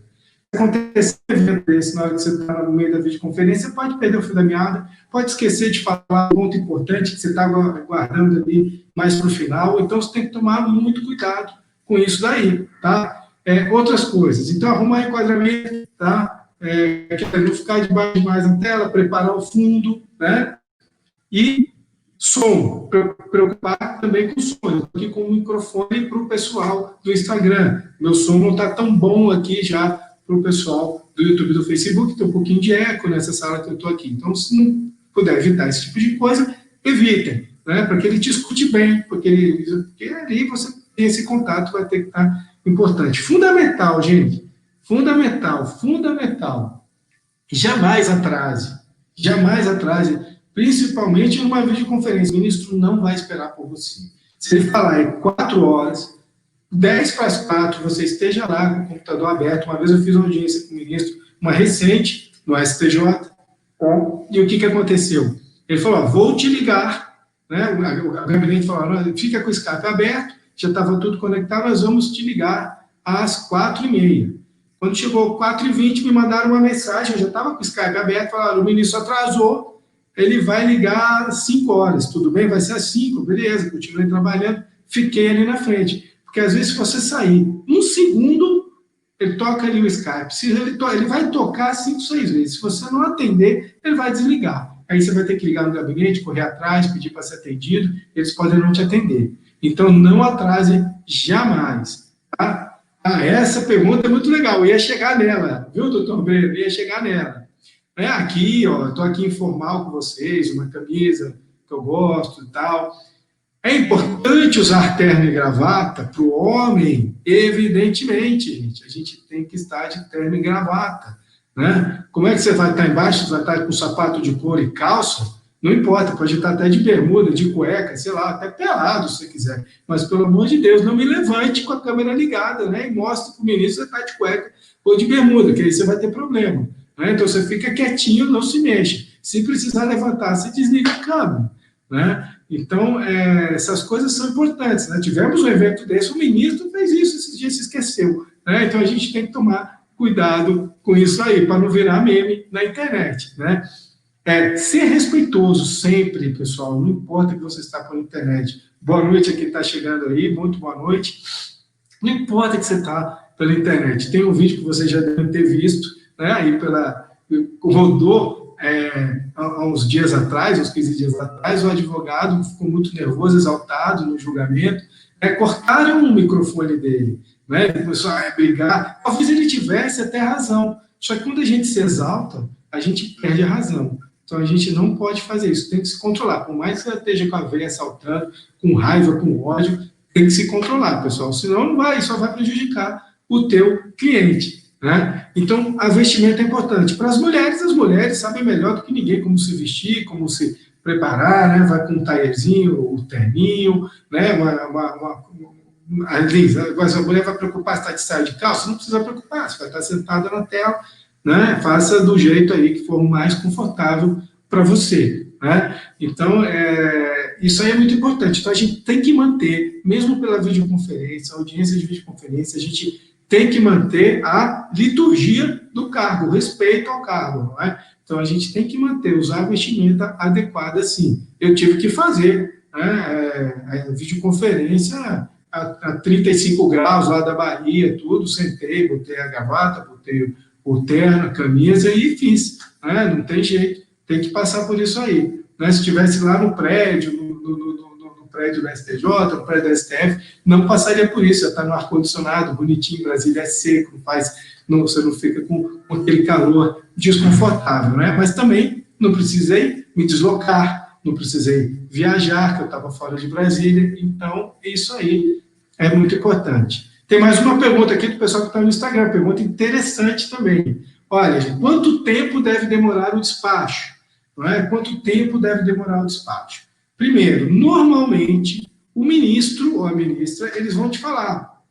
Speaker 1: Se acontecer um evento desse na hora que você está no meio da videoconferência, você pode perder o fio da meada, pode esquecer de falar um ponto importante que você está guardando ali mais para o final, então você tem que tomar muito cuidado com isso daí, tá? Outras coisas, então arrumar enquadramento, tá? Não ficar debaixo demais na tela, preparar o fundo, né? E som, preocupar também com o som. Eu estou aqui com o microfone para o pessoal do Instagram. Meu som não está tão bom aqui já para o pessoal do YouTube e do Facebook, tem um pouquinho de eco nessa sala que eu estou aqui. Então, se não puder evitar esse tipo de coisa, evitem, né? Para que ele te escute bem, porque ali você tem esse contato, vai ter que estar importante. Fundamental, gente. Fundamental. Jamais atrase, principalmente numa videoconferência. O ministro não vai esperar por você. Se ele falar 4 horas, 10 para as 4, você esteja lá com o computador aberto. Uma vez eu fiz uma audiência com o ministro, uma recente, no STJ, e o que aconteceu? Ele falou, vou te ligar, né? O gabinete falou, fica com o Skype aberto, já estava tudo conectado, nós vamos te ligar às 4h30. Quando chegou 4h20, me mandaram uma mensagem, eu já estava com o Skype aberto, falaram, o ministro atrasou, ele vai ligar às 5 horas, tudo bem? Vai ser às 5, beleza, continuei trabalhando, fiquei ali na frente. Porque às vezes, se você sair 1 segundo, ele toca ali o Skype. Ele vai tocar 5, 6 vezes. Se você não atender, ele vai desligar. Aí você vai ter que ligar no gabinete, correr atrás, pedir para ser atendido, eles podem não te atender. Então, não atrase jamais, tá? Essa pergunta é muito legal, eu ia chegar nela, viu, doutor Breno? Eu ia chegar nela. Aqui, ó, estou aqui informal com vocês, uma camisa que eu gosto e tal. É importante usar terno e gravata para o homem? Evidentemente, gente. A gente tem que estar de terno e gravata, né? Como é que você vai estar embaixo? Você vai estar com sapato de couro e calça? Não importa, pode estar até de bermuda, de cueca, sei lá, até pelado, se você quiser. Mas, pelo amor de Deus, não me levante com a câmera ligada, né? E mostre para o ministro que você está de cueca ou de bermuda, que aí você vai ter problema, né? Então, você fica quietinho, não se mexe. Se precisar levantar, você desliga a câmera, né? Então, essas coisas são importantes, né? Tivemos um evento desse, o ministro fez isso, esses dias se esqueceu, né? Então, a gente tem que tomar cuidado com isso aí, para não virar meme na internet, né? Ser respeitoso sempre, pessoal, não importa que você está pela internet. Boa noite a quem está chegando aí, muito boa noite. Não importa que você está pela internet. Tem um vídeo que vocês já devem ter visto, né? Aí rodou há uns dias atrás, uns 15 dias atrás, o advogado ficou muito nervoso, exaltado no julgamento, cortaram o microfone dele, né? Começou a brigar. Talvez ele tivesse até razão, só que quando a gente se exalta, a gente perde a razão. Então, a gente não pode fazer isso, tem que se controlar. Por mais que você esteja com a veia saltando, com raiva, com ódio, tem que se controlar, pessoal. Senão, só vai prejudicar o teu cliente, né? Então, a vestimenta é importante. Para as mulheres sabem melhor do que ninguém como se vestir, como se preparar, né? Vai com um taierzinho, o terninho, né? Agora, a mulher vai preocupar se está de saia de calça, não precisa preocupar, você vai estar sentada na tela, né? Faça do jeito aí que for mais confortável para você, né? Então, isso aí é muito importante. Então, a gente tem que manter, mesmo pela videoconferência, audiência de videoconferência, a gente tem que manter a liturgia do cargo, o respeito ao cargo, não é? Então, a gente tem que manter, usar a vestimenta adequada, sim. Eu tive que fazer, né, a videoconferência a 35 graus lá da Bahia, tudo, sentei, botei a gravata, botei o terno, a camisa e fiz, né? Não tem jeito, tem que passar por isso aí, né? Se estivesse lá no prédio, no prédio da STJ, no prédio da STF, não passaria por isso, já está no ar-condicionado, bonitinho, Brasília é seco, você não fica com aquele calor desconfortável, né? Mas também não precisei me deslocar, não precisei viajar, que eu estava fora de Brasília, então isso aí é muito importante. Tem mais uma pergunta aqui do pessoal que está no Instagram, pergunta interessante também. Olha, gente, quanto tempo deve demorar o despacho? Não é? Quanto tempo deve demorar o despacho? Primeiro, normalmente, o ministro ou a ministra, eles vão te falar.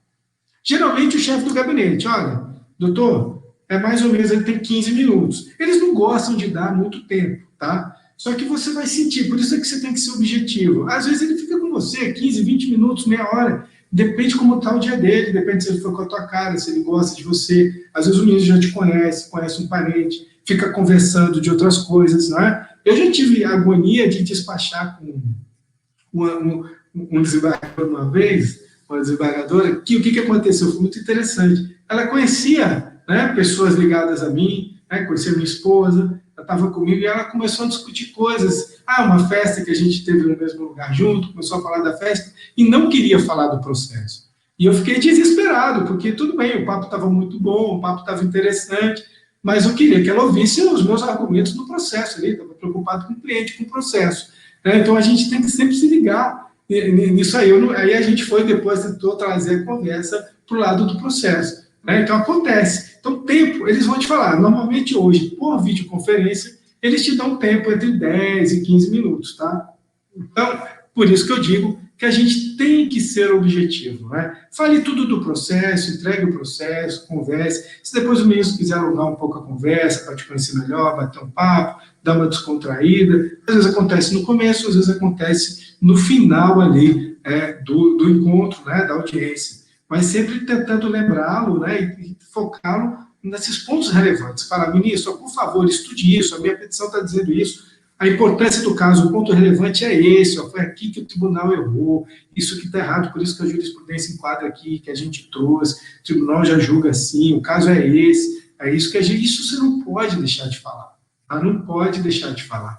Speaker 1: Geralmente, o chefe do gabinete, olha, doutor, é mais ou menos, ele tem 15 minutos. Eles não gostam de dar muito tempo, tá? Só que você vai sentir, por isso é que você tem que ser objetivo. Às vezes ele fica com você 15, 20 minutos, meia hora, depende como está o dia dele, depende se ele for com a tua cara, se ele gosta de você. Às vezes o ministro já te conhece, conhece um parente, fica conversando de outras coisas, não é? Eu já tive a agonia de despachar com um desembargador uma vez, uma desembargadora, que o que aconteceu? Foi muito interessante. Ela conhecia, né, pessoas ligadas a mim, né, conhecia minha esposa, ela estava comigo e ela começou a discutir coisas. Uma festa que a gente teve no mesmo lugar junto, começou a falar da festa e não queria falar do processo. E eu fiquei desesperado, porque tudo bem, o papo estava muito bom, o papo estava interessante, mas eu queria que ela ouvisse os meus argumentos do processo ali, estava preocupado com o cliente, com o processo. Então a gente tem que sempre se ligar nisso aí. Aí a gente foi, depois tentou trazer a conversa para o lado do processo. Então acontece. Então, tempo, eles vão te falar, normalmente hoje, por videoconferência, eles te dão tempo entre 10 e 15 minutos, tá? Então, por isso que eu digo que a gente tem que ser objetivo, né? Fale tudo do processo, entregue o processo, converse. Se depois o ministro quiser alongar um pouco a conversa para te conhecer melhor, bater um papo, dar uma descontraída, às vezes acontece no começo, às vezes acontece no final ali do encontro, né, da audiência. Mas sempre tentando lembrá-lo, né, e focá-lo nesses pontos relevantes. Falar, ministro, por favor, estude isso, a minha petição está dizendo isso, a importância do caso, o ponto relevante é esse, foi aqui que o tribunal errou, isso que está errado, por isso que a jurisprudência enquadra aqui, que a gente trouxe, o tribunal já julga assim, o caso é esse, é isso que a gente... Isso você não pode deixar de falar, tá? Não pode deixar de falar.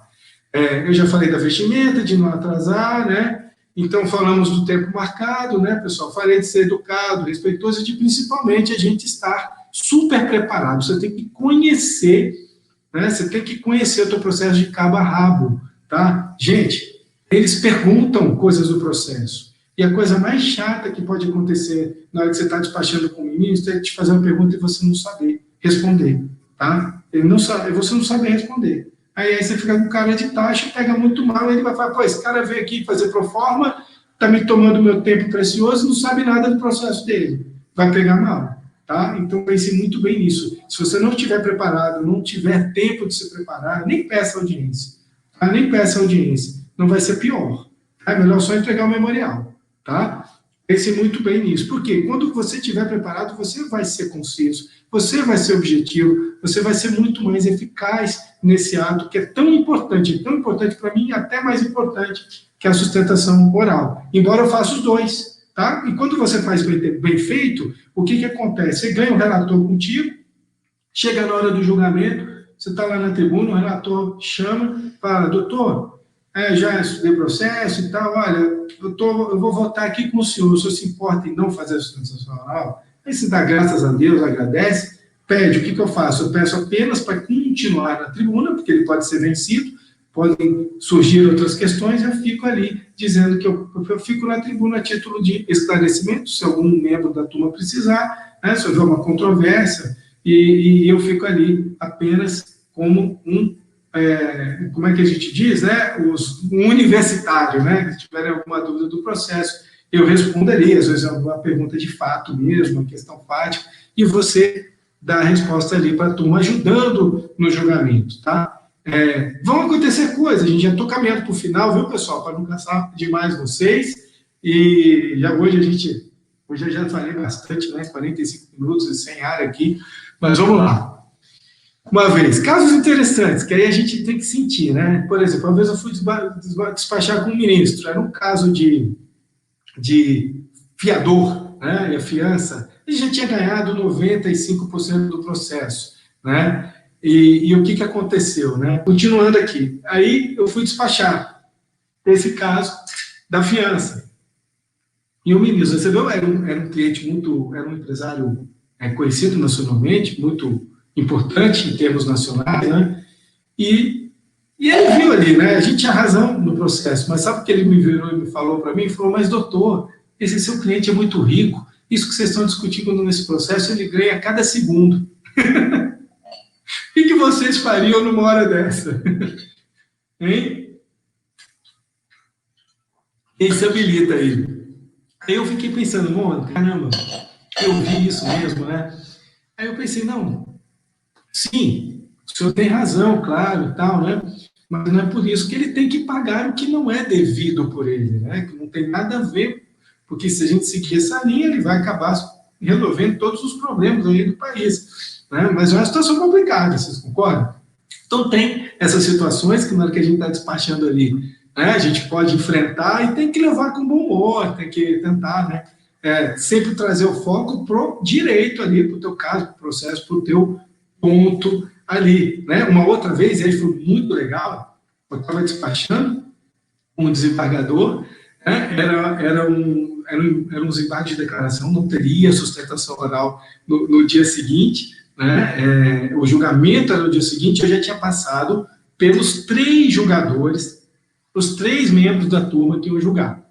Speaker 1: Eu já falei da vestimenta, de não atrasar, né? Então, falamos do tempo marcado, né, pessoal? Falei de ser educado, respeitoso e de, principalmente, a gente estar super preparado. Você tem que conhecer, né? Você tem que conhecer o teu processo de cabo a rabo, tá? Gente, eles perguntam coisas do processo. E a coisa mais chata que pode acontecer na hora que você está despachando com o ministro é te fazer uma pergunta e você não saber responder, tá? Ele não sabe, você não sabe responder. Aí você fica com cara de taxa, pega muito mal, ele vai falar, pô, esse cara veio aqui fazer proforma, tá me tomando meu tempo precioso, não sabe nada do processo dele. Vai pegar mal, tá? Então pense muito bem nisso. Se você não estiver preparado, não tiver tempo de se preparar, nem peça audiência, tá? Nem peça audiência. Não vai ser pior. É melhor só entregar o memorial, tá? Pense muito bem nisso. Porque quando você estiver preparado, você vai ser conciso, você vai ser objetivo, você vai ser muito mais eficaz nesse ato que é tão importante para mim, até mais importante que a sustentação oral. Embora eu faça os dois, tá? E quando você faz bem feito, o que acontece? Você ganha um relator contigo, chega na hora do julgamento, você está lá na tribuna, o relator chama, fala, doutor, já estudei o processo e tal, olha, doutor, eu vou votar aqui com o senhor se importa em não fazer a sustentação oral? Aí você dá graças a Deus, agradece, pede, o que eu faço? Eu peço apenas para continuar na tribuna, porque ele pode ser vencido, podem surgir outras questões, eu fico ali dizendo que eu fico na tribuna a título de esclarecimento, se algum membro da turma precisar, né, se houver uma controvérsia, e eu fico ali apenas como como é que a gente diz, né, um universitário, né, se tiverem alguma dúvida do processo, eu respondo ali, às vezes é uma pergunta de fato mesmo, uma questão fática, e você dá a resposta ali para a turma, ajudando no julgamento, tá? Vão acontecer coisas, a gente já estou caminhando para o final, viu, pessoal, para não cansar demais vocês, e hoje eu já falei bastante, né, 45 minutos e sem ar aqui, mas vamos lá. Uma vez, casos interessantes, que aí a gente tem que sentir, né? Por exemplo, uma vez eu fui despachar com um ministro, era um caso de fiador, né? E a fiança, ele já tinha ganhado 95% do processo, né? E o que aconteceu, né? Continuando aqui, aí eu fui despachar esse caso da fiança. E o ministro recebeu, era um cliente era um empresário conhecido nacionalmente, muito importante em termos nacionais, né? E ele viu ali, né? A gente tinha razão no processo, mas sabe o que ele me virou e me falou para mim? Ele falou, mas doutor, esse seu cliente é muito rico, isso que vocês estão discutindo nesse processo, ele ganha a cada segundo. O que vocês fariam numa hora dessa? Hein? Quem se habilita ele? Aí eu fiquei pensando, caramba, eu vi isso mesmo, né? Aí eu pensei, não, sim, o senhor tem razão, claro, e tal, né? Mas não é por isso que ele tem que pagar o que não é devido por ele, né? Que não tem nada a ver, porque se a gente seguir essa linha, ele vai acabar resolvendo todos os problemas aí do país, né? Mas é uma situação complicada, vocês concordam? Então tem essas situações que na hora que a gente está despachando ali, né, a gente pode enfrentar e tem que levar com bom humor, tem que tentar, né, sempre trazer o foco pro direito ali, pro teu caso, pro processo, pro teu ponto ali, né? Uma outra vez, e aí foi muito legal, eu estava despachando um desembargador, né, era um desembargo de declaração, não teria sustentação oral no dia seguinte, né, o julgamento era no dia seguinte, eu já tinha passado pelos 3 julgadores, os 3 membros da turma que iam julgar.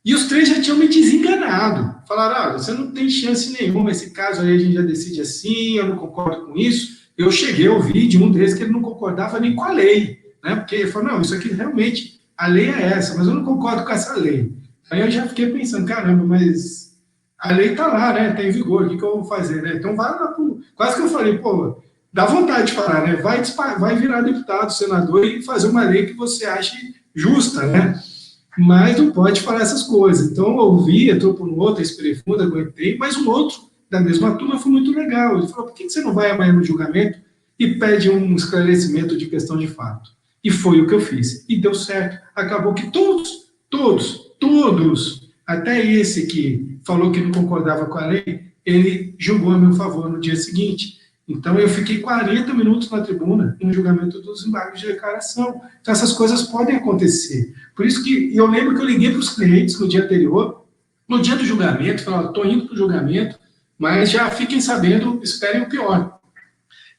Speaker 1: E os 3 já tinham me desenganado. Falaram, você não tem chance nenhuma, esse caso aí a gente já decide assim, eu não concordo com isso. Eu cheguei a ouvir de um deles que ele não concordava nem com a lei, né? Porque ele falou, não, isso aqui realmente, a lei é essa, mas eu não concordo com essa lei. Aí eu já fiquei pensando, caramba, mas a lei está lá, né? Está em vigor, o que eu vou fazer, né? Então vai lá pro... Quase que eu falei, dá vontade de falar, né? Vai virar deputado, senador e fazer uma lei que você ache justa, né? Mas não pode falar essas coisas. Então eu ouvi, entrou por um outro, esperei fundo, aguentei, mas um outro da mesma turma foi muito legal. Ele falou, por que você não vai amanhã no julgamento e pede um esclarecimento de questão de fato? E foi o que eu fiz. E deu certo. Acabou que todos, até esse que falou que não concordava com a lei, ele julgou a meu favor no dia seguinte. Então, eu fiquei 40 minutos na tribuna no julgamento dos embargos de declaração. Então, essas coisas podem acontecer. Por isso que eu lembro que eu liguei para os clientes no dia anterior, no dia do julgamento, falei, estou indo para o julgamento, mas já fiquem sabendo, esperem o pior.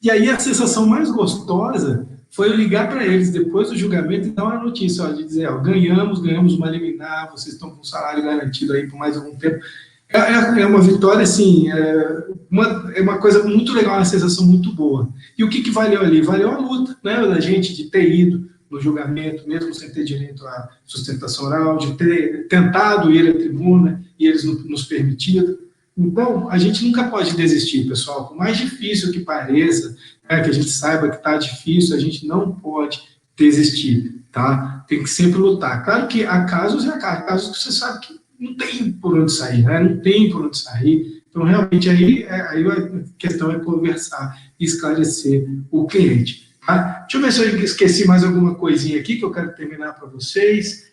Speaker 1: E aí, a sensação mais gostosa foi eu ligar para eles depois do julgamento e dar uma notícia, de dizer, ganhamos uma liminar, vocês estão com salário garantido aí por mais algum tempo. É uma vitória, assim, é uma coisa muito legal, uma sensação muito boa. E o que valeu ali? Valeu a luta, né, da gente de ter ido no julgamento, mesmo sem ter direito à sustentação oral, de ter tentado ir à tribuna e eles nos permitiram. Então, a gente nunca pode desistir, pessoal. Por mais difícil que pareça, que a gente saiba que está difícil, a gente não pode desistir, tá? Tem que sempre lutar. Claro que há casos e há casos que você sabe que não tem por onde sair, né? Não tem por onde sair. Então, realmente, aí a questão é conversar e esclarecer o cliente. Tá? Deixa eu ver se eu esqueci mais alguma coisinha aqui que eu quero terminar para vocês.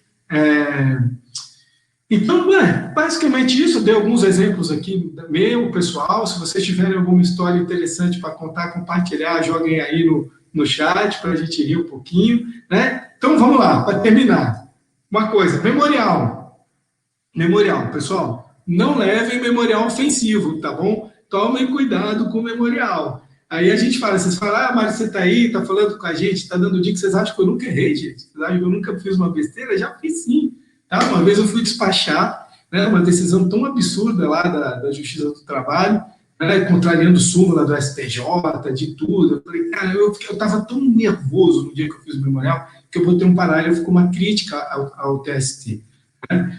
Speaker 1: Então, basicamente isso. Eu dei alguns exemplos aqui meu, pessoal. Se vocês tiverem alguma história interessante para contar, compartilhar, joguem aí no chat para a gente rir um pouquinho, né? Então, vamos lá, para terminar. Uma coisa, memorial, pessoal, não levem memorial ofensivo, tá bom? Tomem cuidado com o memorial. Aí a gente fala, vocês falam, Mário, você tá aí, tá falando com a gente, tá dando dica, vocês acham que eu nunca errei, gente? Vocês acham que eu nunca fiz uma besteira? Já fiz sim, tá? Uma vez eu fui despachar, né, uma decisão tão absurda lá da Justiça do Trabalho, né, contrariando súmula do STJ, de tudo. Eu falei, cara, eu tava tão nervoso no dia que eu fiz o memorial, que eu botei um parágrafo com uma crítica ao TST.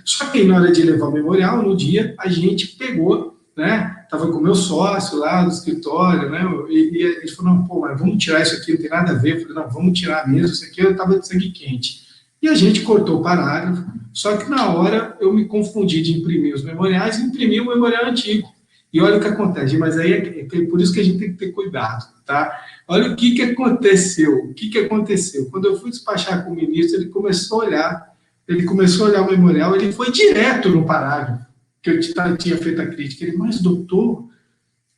Speaker 1: Só que na hora de levar o memorial, no dia, a gente pegou, né? Estava com o meu sócio lá do escritório, né? E ele falou, não, mas vamos tirar isso aqui, não tem nada a ver. Eu falei, não, vamos tirar mesmo, isso aqui eu estava de sangue quente. E a gente cortou o parágrafo, só que na hora eu me confundi de imprimir os memoriais e imprimi o memorial antigo. E olha o que acontece, mas aí é por isso que a gente tem que ter cuidado, tá? Olha o que aconteceu, Quando eu fui despachar com o ministro, ele começou a olhar o memorial, ele foi direto no parágrafo que eu tinha feito a crítica. Ele, mas doutor,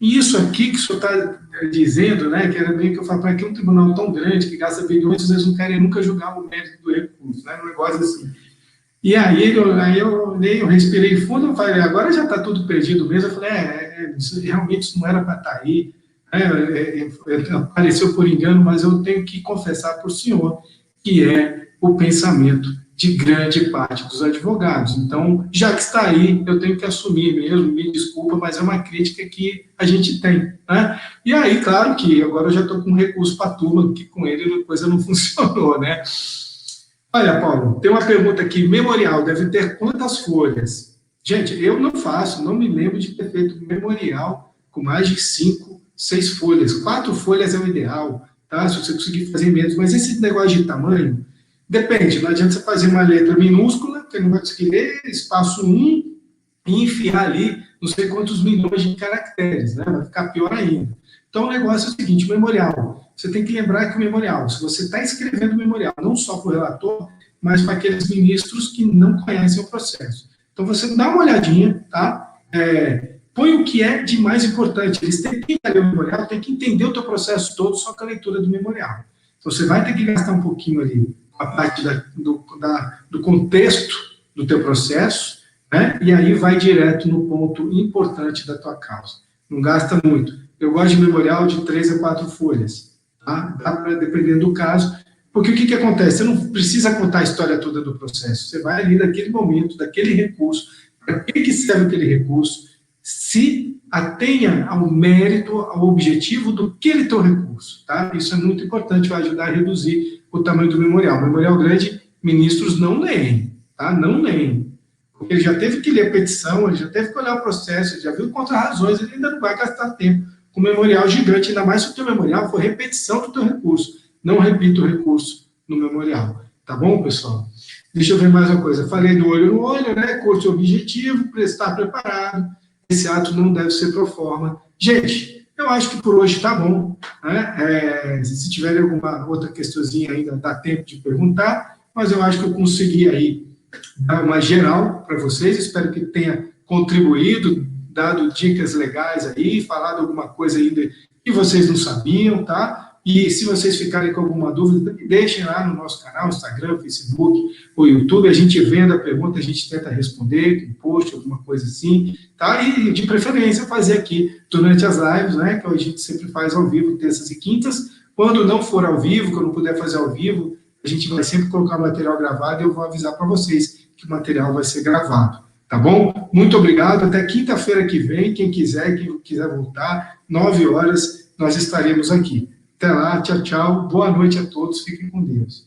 Speaker 1: isso aqui que o senhor está dizendo, né, que era bem que eu falo, para que um tribunal tão grande, que gasta bilhões, às vezes não querem nunca julgar o mérito do recurso, né, um negócio assim. E aí eu respirei fundo, eu falei, agora já está tudo perdido mesmo. Eu falei, realmente isso não era para estar aí, apareceu por engano, mas eu tenho que confessar para o senhor que é o pensamento de grande parte dos advogados. Então, já que está aí, eu tenho que assumir mesmo, me desculpa, mas é uma crítica que a gente tem, né? E aí, claro que agora eu já estou com um recurso para a turma, que com ele a coisa não funcionou, né? Olha, Paulo, tem uma pergunta aqui, memorial deve ter quantas folhas? Gente, eu não faço, não me lembro de ter feito memorial com mais de 5, 6 folhas. 4 folhas é o ideal, tá? Se você conseguir fazer menos, mas esse negócio de tamanho, depende, não adianta você fazer uma letra minúscula, que ele não vai conseguir ler, espaço 1, e enfiar ali não sei quantos milhões de caracteres, né? Vai ficar pior ainda. Então, o negócio é o seguinte, o memorial. Você tem que lembrar que o memorial, se você está escrevendo o memorial, não só para o relator, mas para aqueles ministros que não conhecem o processo. Então, você dá uma olhadinha, tá? Põe o que é de mais importante. Eles têm que ler o memorial, tem que entender o teu processo todo só com a leitura do memorial. Então, você vai ter que gastar um pouquinho ali a parte do contexto do teu processo, né? E aí vai direto no ponto importante da tua causa. Não gasta muito. Eu gosto de memorial de 3 a 4 folhas, tá? Dá para, dependendo do caso, porque o que acontece? Você não precisa contar a história toda do processo, você vai ali naquele momento, daquele recurso, para que serve aquele recurso, se atenha ao mérito, ao objetivo do que ele tem o recurso, tá? Isso é muito importante, vai ajudar a reduzir o tamanho do memorial. Memorial grande, ministros não leem, tá? Não leem. Porque ele já teve que ler a petição, ele já teve que olhar o processo, ele já viu contra-razões, ele ainda não vai gastar tempo com memorial gigante, ainda mais se o teu memorial for repetição do teu recurso. Não repita o recurso no memorial. Tá bom, pessoal? Deixa eu ver mais uma coisa. Falei do olho no olho, né? Curso objetivo, estar preparado. Esse ato não deve ser pro forma. Gente, eu acho que por hoje tá bom, né? Se tiverem alguma outra questãozinha ainda, dá tempo de perguntar, mas eu acho que eu consegui aí dar uma geral para vocês. Espero que tenha contribuído, dado dicas legais aí, falado alguma coisa ainda que vocês não sabiam, tá? E se vocês ficarem com alguma dúvida, deixem lá no nosso canal, Instagram, Facebook ou YouTube, a gente vendo a pergunta, a gente tenta responder, um post, alguma coisa assim, tá? E de preferência fazer aqui durante as lives, né? Que a gente sempre faz ao vivo, terças e quintas. Quando não for ao vivo, quando puder fazer ao vivo, a gente vai sempre colocar o material gravado e eu vou avisar para vocês que o material vai ser gravado. Tá bom? Muito obrigado. Até quinta-feira que vem. Quem quiser voltar, 9 horas, nós estaremos aqui. Até lá. Tchau, tchau. Boa noite a todos. Fiquem com Deus.